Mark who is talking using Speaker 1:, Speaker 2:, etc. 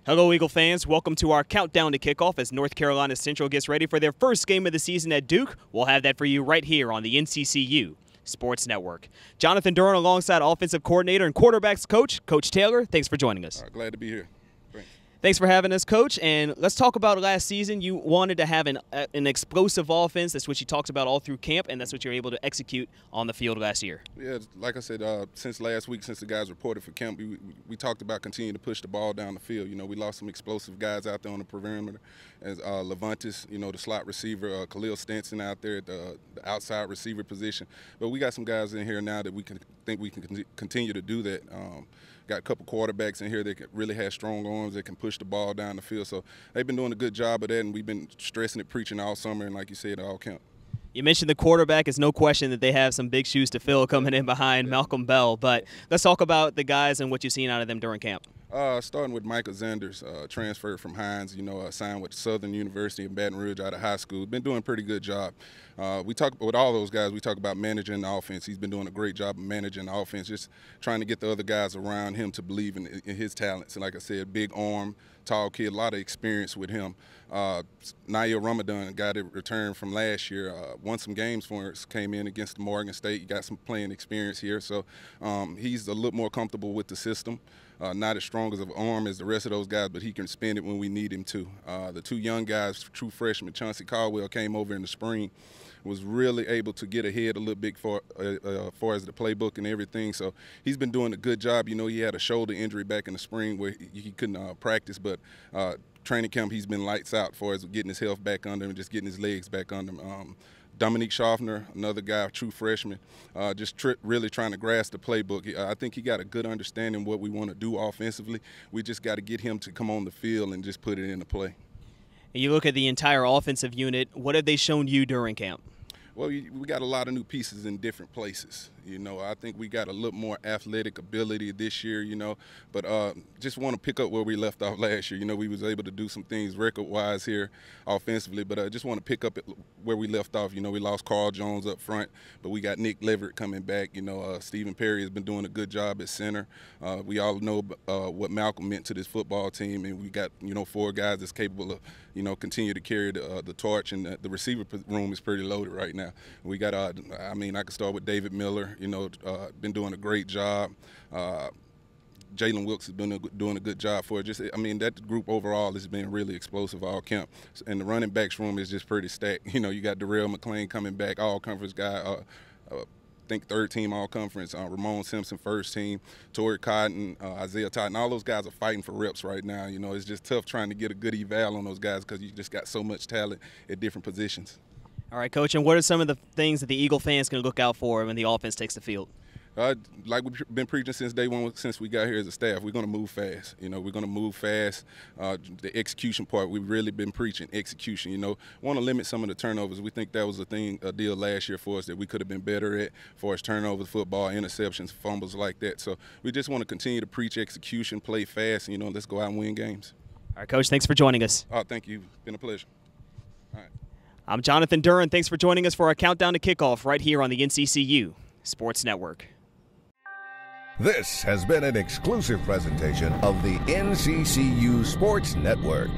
Speaker 1: Hello, Eagle fans. Welcome to our countdown to kickoff as North Carolina Central gets ready for their first game of the season at Duke. We'll have that for you right here on the NCCU Sports Network. Jonathan Duran alongside offensive coordinator and quarterbacks coach, Coach Taylor. Thanks for joining us.
Speaker 2: Glad to be here.
Speaker 1: Thanks for having us, Coach. And let's talk about last season. You wanted to have an explosive offense. That's what you talked about all through camp, and that's what you're able to execute on the field last year.
Speaker 2: Yeah, like I said, since last week, since the guys reported for camp, we talked about continuing to push the ball down the field. You know, we lost some explosive guys out there on the perimeter, as Levantis, you know, the slot receiver, Khalil Stenson out there at the outside receiver position. But we got some guys in here now that we can continue to do that. Got a couple quarterbacks in here that really have strong arms that can push the ball down the field. So they've been doing a good job of that, and we've been stressing it, preaching all summer, and like you said, all camp.
Speaker 1: You mentioned the quarterback. It's no question that they have some big shoes to fill coming in behind Malcolm Bell. But let's talk about the guys and what you've seen out of them during camp.
Speaker 2: Starting with Micah Zanders, transferred from Hines, signed with Southern University in Baton Rouge out of high school. Been doing a pretty good job. We talk with all those guys, we talk about managing the offense. He's been doing a great job of managing the offense, just trying to get the other guys around him to believe in his talents. And like I said, big arm, tall kid, a lot of experience with him. Nail Ramadan, a guy that returned from last year, won some games for us, came in against Morgan State. He got some playing experience here, so he's a little more comfortable with the system. Not as strong as an arm as the rest of those guys, but he can spin it when we need him to. The two young guys, true freshmen, Chauncey Caldwell came over in the spring, was really able to get ahead a little bit far as the playbook and everything. So he's been doing a good job. You know, he had a shoulder injury back in the spring where he couldn't practice, but training camp he's been lights out as far as getting his health back under him and just getting his legs back under him. Dominique Schaffner, another guy, true freshman, really trying to grasp the playbook. I think he got a good understanding of what we want to do offensively. We just got to get him to come on the field and just put it into play.
Speaker 1: And you look at the entire offensive unit, what have they shown you during camp?
Speaker 2: Well, we got a lot of new pieces in different places. You know, I think we got a little more athletic ability this year, you know, but just want to pick up where we left off last year. You know, we was able to do some things record-wise here offensively, but I just want to pick up where we left off. You know, we lost Carl Jones up front, but we got Nick Leverett coming back. You know, Stephen Perry has been doing a good job at center. We all know what Malcolm meant to this football team, and we got, you know, 4 guys that's capable of, you know, continue to carry the torch, and the receiver room is pretty loaded right now. We got, I could start with David Miller, you know, been doing a great job. Jalen Wilkes has been doing a good job for it. That group overall has been really explosive all camp. And the running backs room is just pretty stacked. You know, you got Darrell McClain coming back, all-conference guy, I think third team all-conference, Ramon Simpson first team, Torrey Cotton, Isaiah Totten. All those guys are fighting for reps right now. You know, it's just tough trying to get a good eval on those guys because you just got so much talent at different positions.
Speaker 1: All right, Coach, and what are some of the things that the Eagle fans can look out for when the offense takes the field?
Speaker 2: Like we've been preaching since day one, since we got here as a staff, we're going to move fast. You know, we're going to move fast. The execution part, we've really been preaching execution. You know, want to limit some of the turnovers. We think that was a deal last year for us that we could have been better at, for us turnovers, football, interceptions, fumbles like that. So we just want to continue to preach execution, play fast, and, you know, let's go out and win games.
Speaker 1: All right, Coach, thanks for joining us.
Speaker 2: Thank you. Been a pleasure. All right.
Speaker 1: I'm Jonathan Duran. Thanks for joining us for our countdown to kickoff right here on the NCCU Sports Network.
Speaker 3: This has been an exclusive presentation of the NCCU Sports Network.